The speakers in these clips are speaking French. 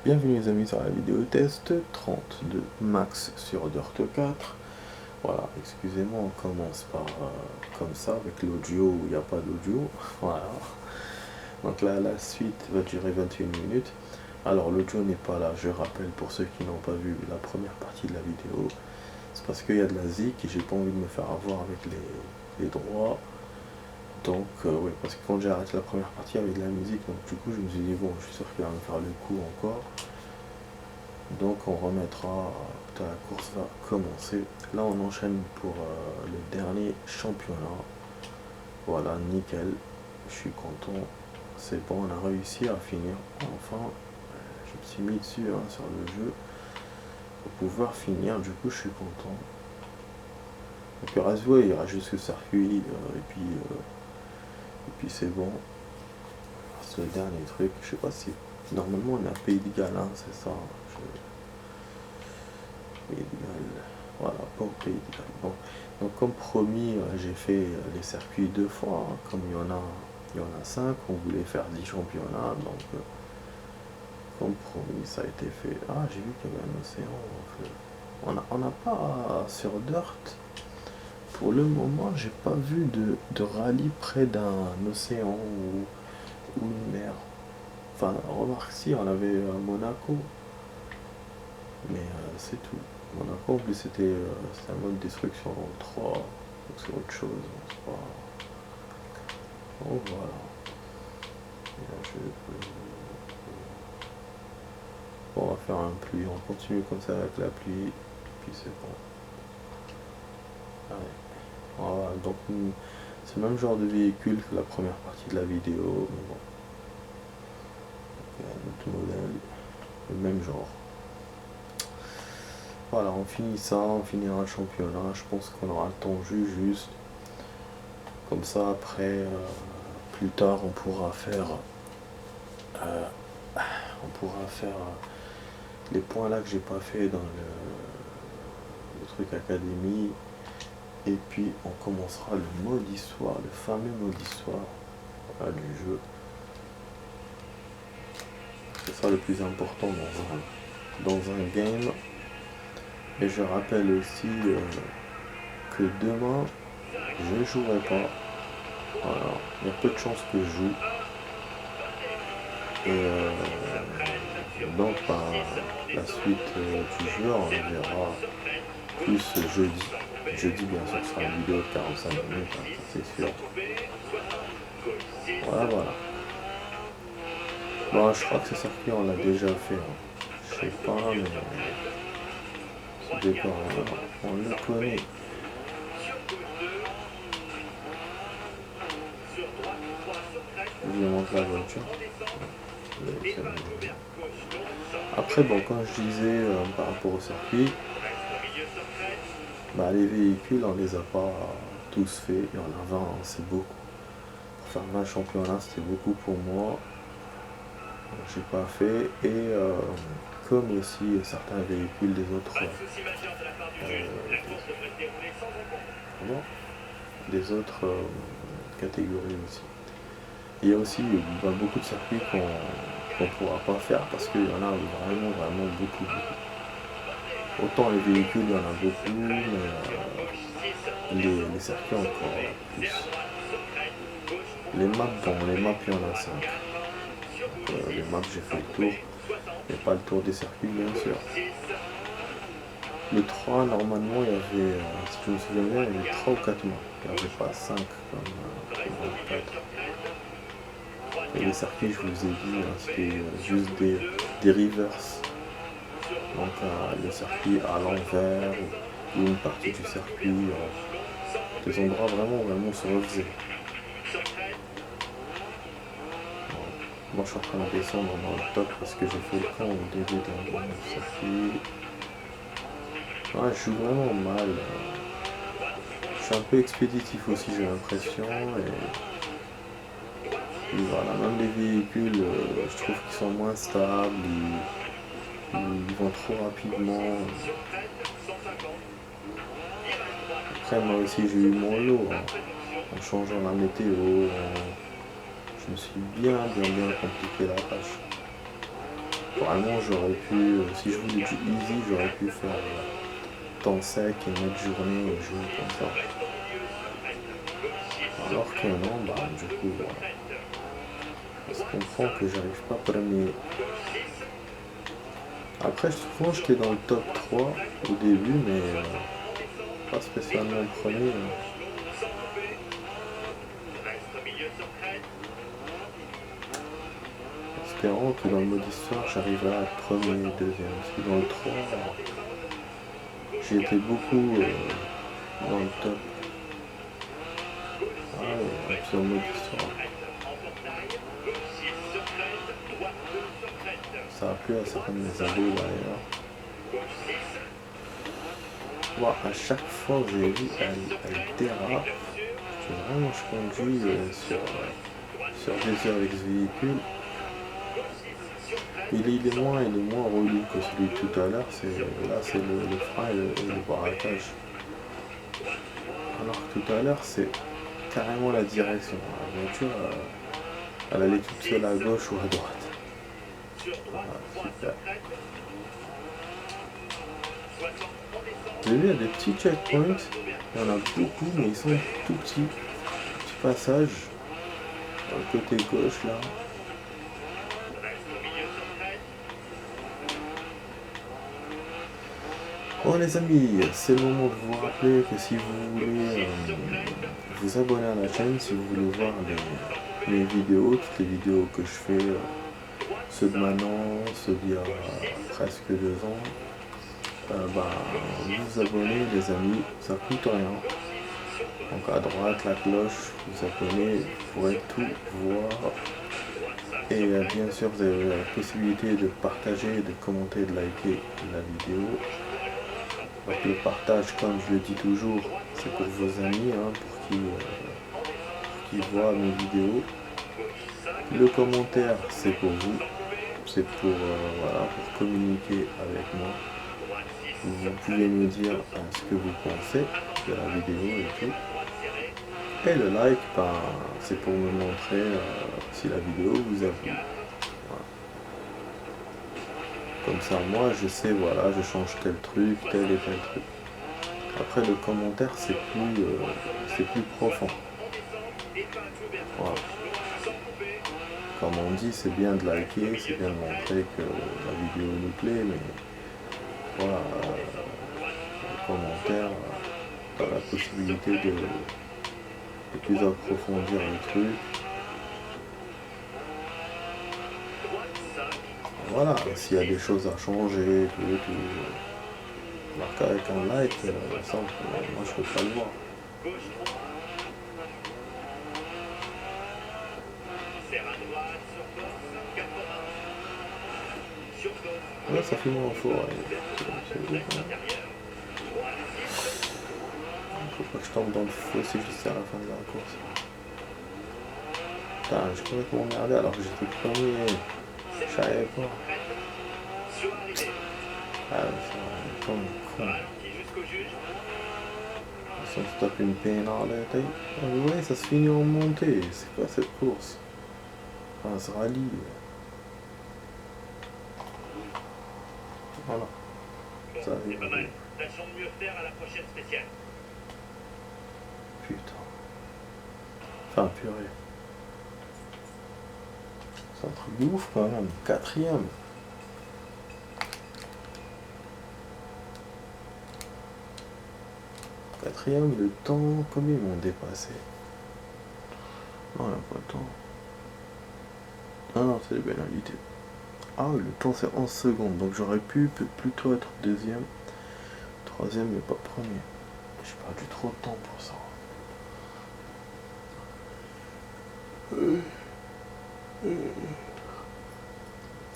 Bienvenue les amis sur la vidéo test 30 de Max sur Dirt 4. Voilà, excusez-moi, on commence par comme ça avec l'audio où il n'y a pas d'audio. Voilà. Donc là, la suite va durer 21 minutes. Alors l'audio n'est pas là, je rappelle pour ceux qui n'ont pas vu la première partie de la vidéo. C'est parce qu'il y a de la zik et j'ai pas envie de me faire avoir avec les droits. Donc oui, parce que quand j'ai arrêté la première partie avec de la musique, donc du coup je me suis dit bon, je suis sûr qu'il va me faire le coup encore. Donc on remettra, la course va commencer. Là on enchaîne pour le dernier championnat. Voilà, nickel, je suis content. C'est bon, on a réussi à finir. Enfin, je me suis mis dessus sur le jeu pour pouvoir finir, du coup je suis content. Donc Razua il ira jusqu'au circuit et puis c'est bon. C'est le dernier truc, je sais pas si normalement on a Pays de Galles, c'est ça. Pays de Galles, voilà, pas au Pays de Galles. Bon. Donc comme promis, j'ai fait les circuits 2 fois, comme il y en a 5, on voulait faire 10 championnats, donc comme promis ça a été fait. Ah, j'ai vu qu'il y avait un océan en fait. On n'a pas sur Dirt. Pour le moment, j'ai pas vu de rallye près d'un océan ou une mer. Enfin, remarque si, on avait Monaco, mais c'est tout. Monaco, en plus, c'était un mode destruction dans le 3, donc c'est autre chose. Pas... Oh, voilà. Et là, bon, on va faire un pluie, on continue comme ça avec la pluie, puis c'est bon. Allez. Voilà, donc c'est le même genre de véhicule que la première partie de la vidéo, mais bon. Un autre modèle, le même genre. Voilà, on finit ça, on finira le championnat. Je pense qu'on aura le temps juste. Comme ça, après, plus tard, on pourra faire les points là que j'ai pas fait dans le truc académie. Et puis, on commencera le mode histoire, le fameux mode histoire du jeu. C'est ça le plus important dans un game. Et je rappelle aussi que demain, je ne jouerai pas. Voilà. Il y a peu de chances que je joue. Et donc, la suite du jeu, on verra plus jeudi. Jeudi, bien sûr, ce sera une vidéo de 45 minutes, c'est sûr. Voilà. Bon, je crois que ce circuit, on l'a déjà fait. Je sais pas, mais ce départ, on le connaît. Je montre la voiture. Après, bon, quand je disais par rapport au circuit, les véhicules, on les a pas tous faits. Il y en a 20, c'est beaucoup. Pour faire 20 championnats, c'était beaucoup pour moi. J'ai pas fait. Et comme aussi certains véhicules des autres catégories aussi. Il y a aussi beaucoup de circuits qu'on ne pourra pas faire parce qu'il y en a vraiment beaucoup. Autant les véhicules, il y en a beaucoup, mais les circuits encore plus. Les maps, il y en a 5. Donc, les maps, j'ai fait le tour, mais pas le tour des circuits, bien sûr. Le 3, normalement, il y avait, si je me souviens bien, il y avait 3 ou 4 maps. Il n'y avait pas 5 comme 4. Et les circuits, je vous ai dit, c'était juste des reverse. Donc le circuit à l'envers ou une partie du circuit, des endroits vraiment se refaisaient. Moi je suis en train de descendre dans le top parce que j'ai fait le camp au début du circuit. Ouais, je suis vraiment mal. Je suis un peu expéditif aussi, j'ai l'impression. Et voilà, même les véhicules, je trouve qu'ils sont moins stables. Ils vont trop rapidement. Après, moi aussi, j'ai eu mon lot. En changeant la météo, je me suis bien compliqué la tâche. Vraiment, j'aurais pu, si je voulais du easy, j'aurais pu faire temps sec et mettre journée et jouer comme ça. Alors que non, bah du coup, voilà. On se comprend que j'arrive pas premier. Après, souvent j'étais dans le top 3 au début, mais pas spécialement le premier. Espérant que dans le mode histoire, j'arriverai à être premier et deuxième. Parce que dans le 3, j'ai été beaucoup dans le top. Ah ouais, et puis en mode histoire. Ça a plu à certains de mes ados d'ailleurs. Moi, à chaque fois que j'ai vu, elle dérape. Vraiment, je conduis sur des heures avec ce véhicule. Il est moins relou que celui de tout à l'heure. Là, c'est le frein et le braquage. Alors que tout à l'heure, c'est carrément la direction. La voiture, elle allait toute seule à gauche ou à droite. Voilà, super. Vous avez vu, il y a des petits checkpoints. Il y en a beaucoup, mais ils sont tout petits. Petit passage dans le côté gauche là. Bon les amis, c'est le moment de vous rappeler que si vous voulez vous abonner à la chaîne, si vous voulez voir mes vidéos, toutes les vidéos que je fais, ceux de maintenant, ceux d'il y a presque 2 ans, vous abonnez les amis, ça coûte rien. Donc à droite la cloche, vous abonnez, vous pourrez tout voir. Et bien sûr vous avez la possibilité de partager, de commenter, de liker la vidéo. Donc le partage, comme je le dis toujours, c'est pour vos amis, hein, pour qu'ils voient mes vidéos. Le commentaire, c'est pour vous, c'est pour, voilà, pour communiquer avec moi. Vous pouvez me dire ce que vous pensez de la vidéo et tout. Et le like, c'est pour me montrer si la vidéo vous a plu. Voilà. Comme ça, moi, je sais, voilà, je change tel truc, tel et tel truc. Après, le commentaire, c'est plus profond. Voilà. Comme on dit, c'est bien de liker, c'est bien de montrer que la vidéo nous plaît, mais voilà, le commentaire, tu as la possibilité de plus approfondir le truc. Voilà, s'il y a des choses à changer, tout. Alors qu'avec un like, ça, moi je peux pas le voir. Ouais, ça fait moins fort. Faut pas que je tombe dans le fossé juste à la fin de la course. Putain, j'ai complètement emmerdé alors que j'étais premier. Je savais pas. Ah, c'est comme con. Si on se tape une peine dans la tête. Ouais, ça se finit en montée. C'est quoi cette course? Enfin, ce rallye. Voilà. Ça arrive. Pas mal. Tâchons de mieux faire à la prochaine spéciale. Putain. Enfin, purée. C'est un truc de ouf quand même. 4ème. Le temps, combien ils m'ont dépassé? Non, il n'y a pas de temps. Ah non, c'est les pénalités. Ah oui, le temps c'est 11 secondes, donc j'aurais pu plutôt être deuxième, troisième mais pas premier. J'ai perdu trop de temps pour ça.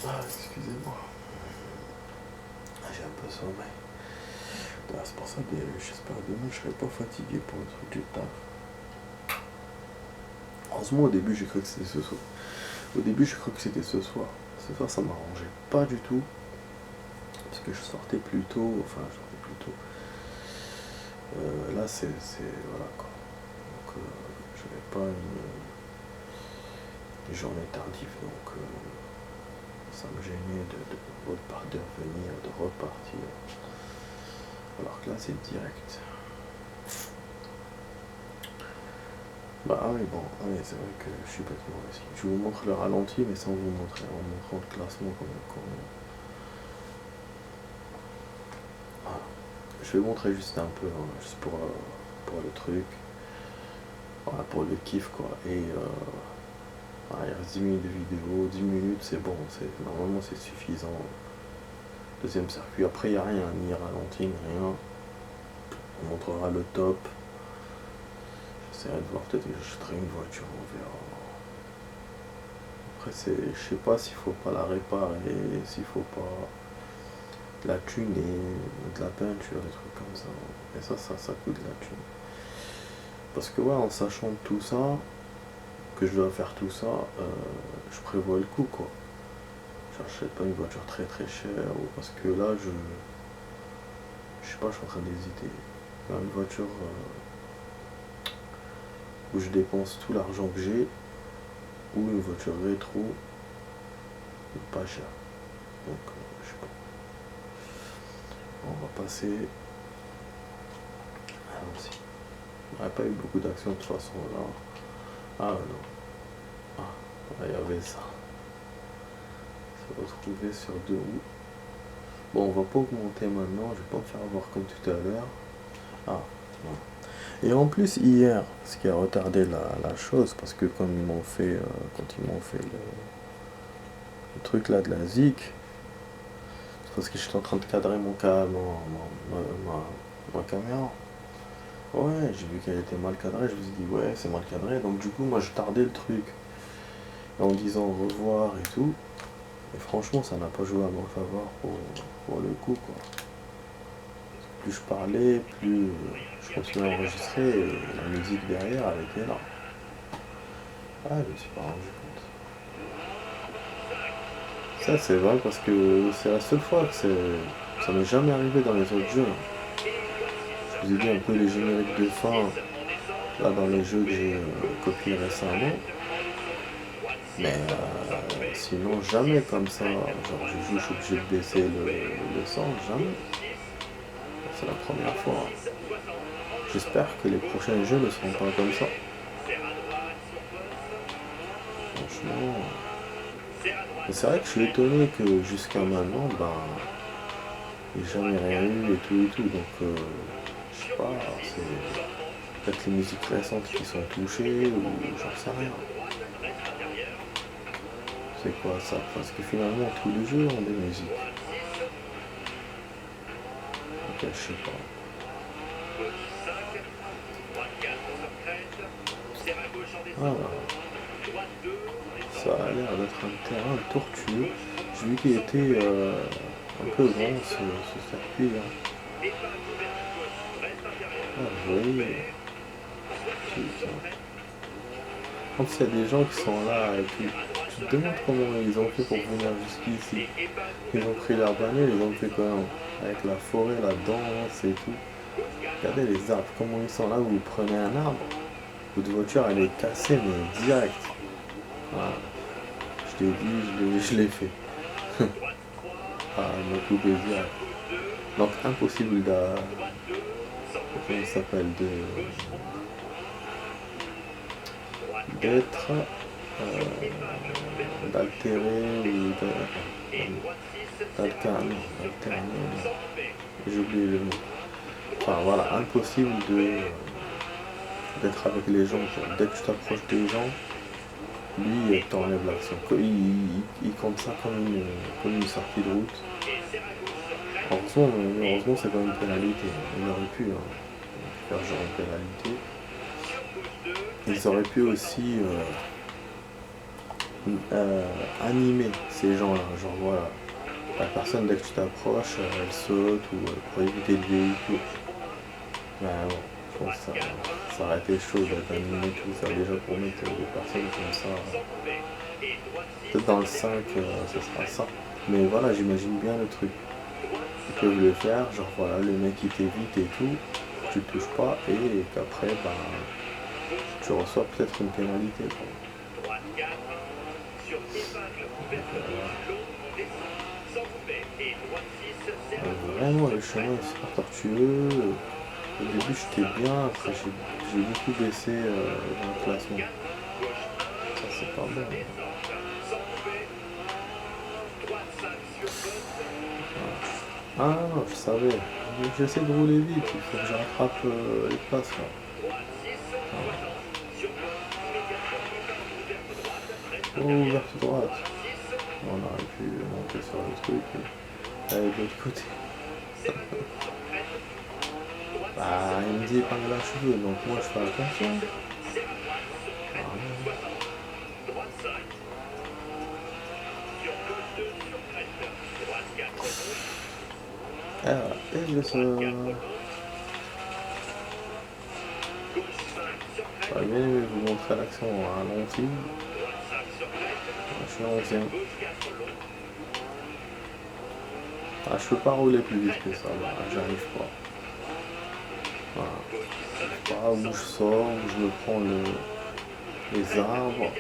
Ah, excusez-moi. J'ai un peu sommeil. C'est pour ça que j'espère que demain je serai pas fatigué pour le truc du taf. Heureusement au début j'ai cru que c'était ce soir. Ce soir ça m'arrangeait pas du tout. Parce que je sortais plus tôt. Là c'est voilà quoi. Donc je n'avais pas une journée tardive. Donc ça me gênait de revenir, de repartir. Alors que là c'est direct. Bah oui, bon, oui, c'est vrai que je suis bêtement aussi. Je vous montre le ralenti, mais sans vous montrer, en montrant le classement comme. Voilà. Je vais montrer juste un peu, hein, juste pour le truc. Voilà, pour le kiff quoi. Et voilà, il reste 10 minutes de vidéo, 10 minutes c'est bon, normalement c'est suffisant. Deuxième circuit, après il n'y a rien, ni ralenti, ni rien. On montrera le top. J'essaierai de voir, peut-être que j'achèterai une voiture, on verra. Après je sais pas s'il faut pas la réparer, s'il faut pas la tuner, de la peinture, des trucs comme ça. Et ça coûte de la thune. Parce que ouais, en sachant tout ça, que je dois faire tout ça, je prévois le coût quoi. J'achète pas une voiture très très chère, parce que là je sais pas, je suis en train d'hésiter. Une voiture où je dépense tout l'argent que j'ai, ou une voiture rétro pas chère. Donc je sais pas. On va passer. Allons-y. On n'a pas eu beaucoup d'actions de toute façon là. Ah non. Ah, il y avait ça. Se retrouver sur 2 roues. Bon, on va pas augmenter maintenant, je vais pas me faire avoir comme tout à l'heure. Ah, non. Et en plus, hier, ce qui a retardé la chose, parce que comme ils m'ont fait, quand ils m'ont fait le truc là de la ZIC, c'est parce que j'étais en train de cadrer ma caméra. Ouais, j'ai vu qu'elle était mal cadrée, je me suis dit ouais, c'est mal cadré, donc du coup, moi je tardais le truc en disant au revoir et tout. Et franchement, ça n'a pas joué à mon faveur pour le coup, quoi. Plus je parlais, plus je continuais à enregistrer et la musique derrière, elle était là. Ah, je me suis pas rendu compte. Ça, c'est vrai parce que c'est la seule fois que ça m'est jamais arrivé dans les autres jeux. Je vous ai dit un peu les génériques de fin, là, dans les jeux que j'ai copiés récemment. Mais sinon, jamais comme ça. Genre, je joue, je suis obligé de baisser le son, jamais. C'est la première fois. J'espère que les prochains jeux ne seront pas comme ça. Franchement. Mais c'est vrai que je suis étonné que jusqu'à maintenant, il n'y ait jamais rien eu et tout. Donc, je sais pas, c'est peut-être les musiques récentes qui sont touchées ou j'en sais rien. C'est quoi ça? Parce que finalement, tous les jeux ont des musiques. Ok, je sais pas. Voilà. Ça a l'air d'être un terrain tortueux. J'ai vu qu'il était un peu grand ce circuit là. Ah, vous voyez. Quand il y a des gens qui sont là et puis tu te demandes comment ils ont fait pour venir jusqu'ici. Ils ont pris leur bagnole, ils ont fait quoi avec la forêt, la danse et tout. Regardez les arbres, comment ils sont là, vous prenez un arbre, votre voiture elle est cassée mais direct. Voilà. Je t'ai dit, je l'ai fait. Ah, elle m'a coupé direct. Donc impossible comment ça s'appelle, d'être d'altérer ou d'alterner. J'ai oublié le mot. Enfin voilà, impossible d'être avec les gens. Dès que tu t'approches des gens, lui t'enlève l'action. Il compte ça comme une sortie de route. Heureusement c'est pas une pénalité. Il aurait pu faire genre une pénalité. Ils auraient pu aussi animer ces gens-là. Genre voilà, la personne dès que tu t'approches, elle saute ou pour éviter le véhicule. Ben bon, je pense que ça aurait été chaud d'être animé tout ça déjà pour mettre des personnes comme ça. Peut-être dans le 5, ce sera ça. Mais voilà, j'imagine bien le truc. Ils peuvent le faire, genre voilà, le mec il t'évite et tout, tu te touches pas et qu'après, tu reçois peut-être une pénalité. Quoi. Vraiment, le chemin est super tortueux. Au début, j'étais bien, après, j'ai beaucoup baissé dans le classement. Ça, c'est pas bon. Ah non, je savais. J'essaie de rouler vite, il faut que je rattrape les places là. Oh, ouverte droite. On aurait pu monter sur le truc et aller de l'autre côté. Bah, il me dit épingle à cheveux, donc moi je fais attention. Et je sais. J'aurais bien aimé vous montrer l'action à ralenti. Je suis en 11ème. Ah, je peux pas rouler plus vite que ça, là. J'arrive pas. Voilà. J'arrive pas, où je sors, où je me prends les arbres.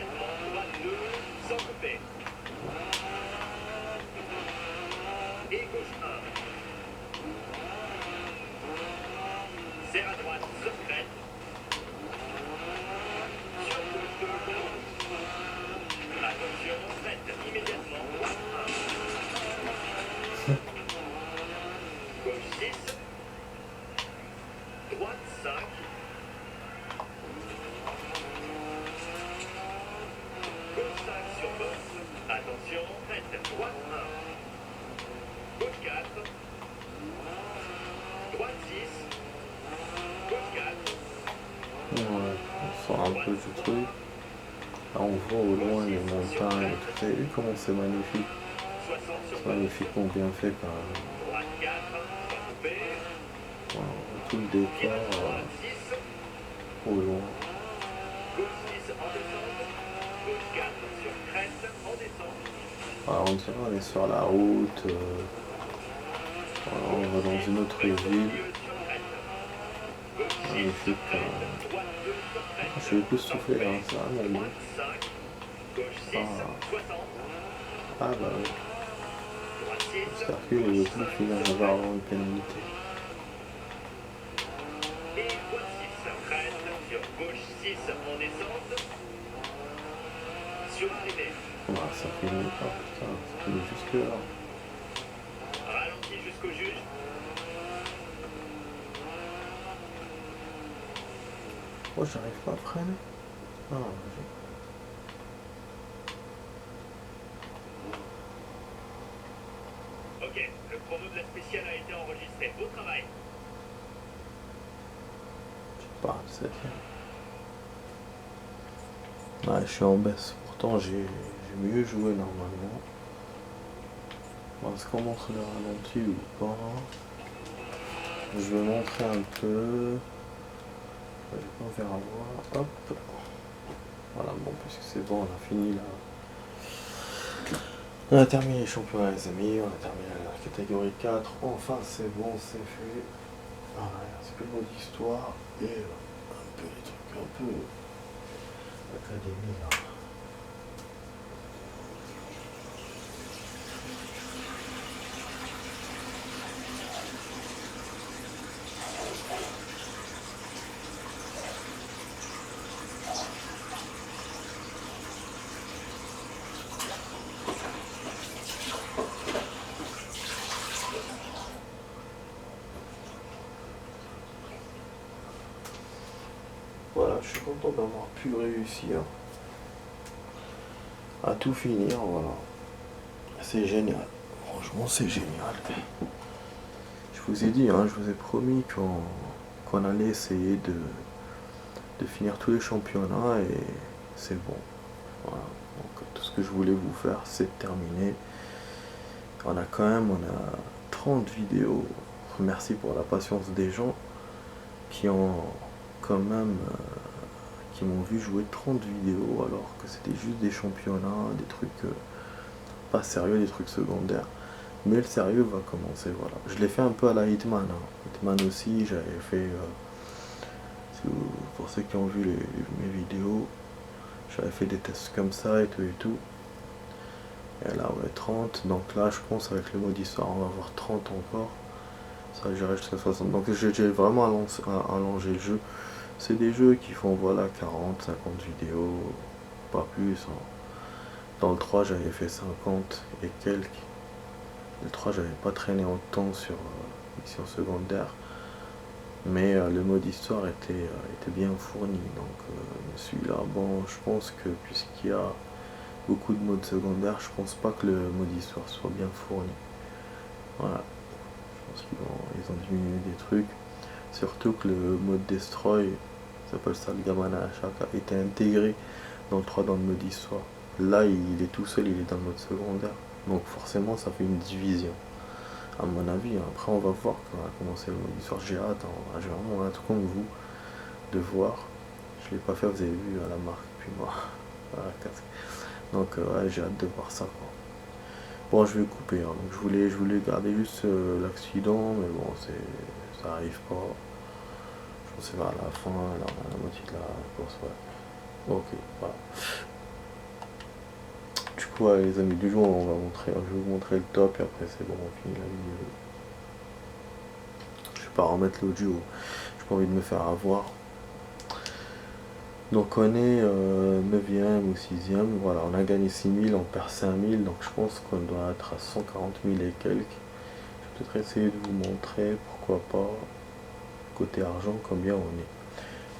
Ouais, on sort un peu du truc. Là, on voit au loin les montagnes et tout. Vous avez vu comment c'est magnifique? C'est magnifiquement bien fait quand même. Voilà, tout le décor au loin. Voilà, on dirait qu'on est sur la route. Voilà, on va dans une autre ville. Magnifique quand même. Je vais plus souffler, hein, c'est vraiment bon. Ah bah oui. J'espère qu'il ne veut plus finir d'avoir avant une pénalité. Bah, ça finit pas, putain, ça finit jusque là. Oh, j'arrive pas à freiner. Ah, Ok, le chrono de la spéciale a été enregistré. Beau travail. je parle, c'est bien. Ouais, je suis en baisse. Pourtant, j'ai mieux joué normalement. Est-ce qu'on montre le ralenti ou pas? Je vais montrer un peu. On verra voir. Hop. Voilà, bon, puisque c'est bon, on a fini là. On a terminé les championnats, les amis. On a terminé la catégorie 4. Enfin, c'est bon, c'est fait. Voilà, c'est plus mode histoire et un peu les trucs, un peu académie là. Voilà, je suis content d'avoir pu réussir à tout finir, voilà. C'est génial. Franchement, c'est génial. Je vous ai dit, hein, je vous ai promis qu'on allait essayer de finir tous les championnats et c'est bon. Voilà. Donc, tout ce que je voulais vous faire, c'est terminé. On a 30 vidéos. Merci pour la patience des gens qui ont quand même qui m'ont vu jouer 30 vidéos alors que c'était juste des championnats, des trucs pas sérieux, des trucs secondaires. Mais le sérieux va commencer, voilà. Je l'ai fait un peu à la Hitman. Hein. Hitman aussi, j'avais fait, pour ceux qui ont vu mes vidéos, j'avais fait des tests comme ça et tout et tout. Et là, ouais, 30. Donc là, je pense avec le mode histoire, on va avoir 30 encore. Ça, j'irai jusqu'à 60. Donc j'ai vraiment allongé le jeu. C'est des jeux qui font, voilà, 40, 50 vidéos, pas plus, hein. Dans le 3, j'avais fait 50 et quelques. Le 3, j'avais pas traîné autant sur mission secondaire. Mais le mode histoire était bien fourni. Donc celui-là, bon, je pense que puisqu'il y a beaucoup de modes secondaires, je pense pas que le mode histoire soit bien fourni. Voilà. Je pense qu'ils ont diminué des trucs. Surtout que le mode Destroy, ça s'appelle ça le Gamana Ashaka, était intégré dans le 3 dans le mode histoire. Là, il est tout seul, il est dans le mode secondaire. Donc forcément, ça fait une division. À mon avis, hein. Après on va voir comment c'est le mode histoire. J'ai hâte, hein. J'ai vraiment hâte comme vous de voir. Je l'ai pas fait, vous avez vu à la marque, puis moi, à la casque. Donc ouais, j'ai hâte de voir ça, quoi. Bon, je vais couper, hein. Donc je voulais garder juste l'accident, mais bon, ça arrive pas. Je pense que c'est vers la fin, la moitié de la course, ouais. Ok, voilà. Du coup, ouais, les amis, du jour, je vais vous montrer le top, et après c'est bon, on finit la vidéo. Je vais pas remettre l'audio, j'ai pas envie de me faire avoir. Donc on est 9e ou 6e, voilà, on a gagné 6000, on perd 5000, donc je pense qu'on doit être à 140 000 et quelques. Je vais peut-être essayer de vous montrer, pourquoi pas, côté argent, combien on est.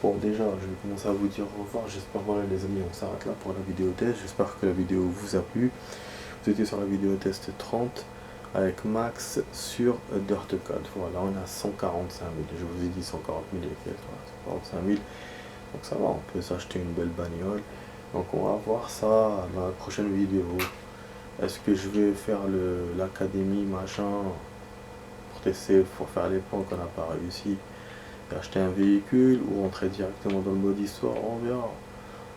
Bon, déjà, je vais commencer à vous dire au revoir, j'espère, voilà les amis, on s'arrête là pour la vidéo test, j'espère que la vidéo vous a plu. Vous étiez sur la vidéo test 30 avec Max sur Dirt 4, voilà, on a 145 000, je vous ai dit 140 000 et quelques, voilà, 145 000. Donc ça va, on peut s'acheter une belle bagnole. Donc on va voir ça dans la prochaine vidéo. Est-ce que je vais faire l'académie machin pour tester, pour faire les points qu'on n'a pas réussi, et acheter un véhicule ou rentrer directement dans le mode histoire, on verra.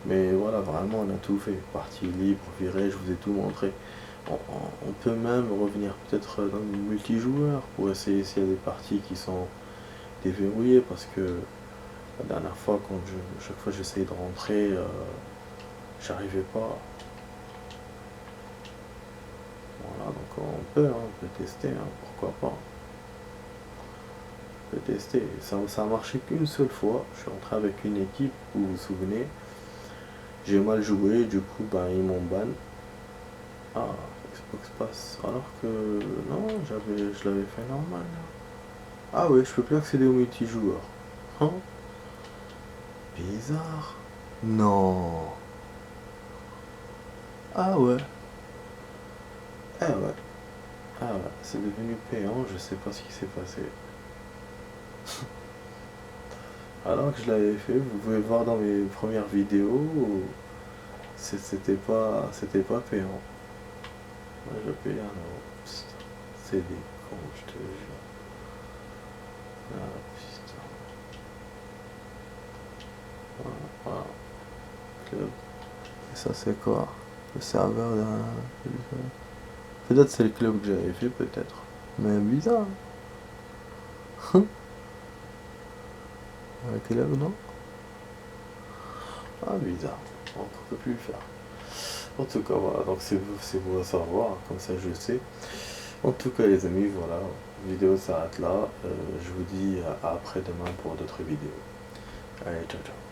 Mais voilà, vraiment on a tout fait. Partie libre, virée, je vous ai tout montré. On peut même revenir peut-être dans le multijoueur pour essayer s'il y a des parties qui sont déverrouillées, parce que la dernière fois, chaque fois j'essayais de rentrer, j'arrivais pas. Voilà, donc on peut tester, hein, pourquoi pas. On peut tester. Ça a marché qu'une seule fois. Je suis rentré avec une équipe, vous vous souvenez. J'ai mal joué, du coup, ben, ils m'ont ban. Ah, Xbox Pass. Alors que, non, je l'avais fait normal. Là. Ah ouais, je peux plus accéder au multijoueur. Hein? Bizarre. Non. Ah ouais. Ah ouais. Ah ouais. C'est devenu payant, je sais pas ce qui s'est passé. Alors que je l'avais fait, vous pouvez voir dans mes premières vidéos, c'était pas payant. Moi je payais 1 euro. Putain, c'est des cons, je te jure. Ah putain. Voilà, voilà. Club. Et ça c'est quoi? Le serveur d'un. Peut-être c'est le club que j'avais fait, peut-être. Mais bizarre. Avec club, non? Ah bizarre. On peut plus le faire. En tout cas, voilà, donc c'est beau à savoir, comme ça je sais. En tout cas, les amis, voilà, la vidéo s'arrête là. Je vous dis à après-demain pour d'autres vidéos. Allez, ciao, ciao.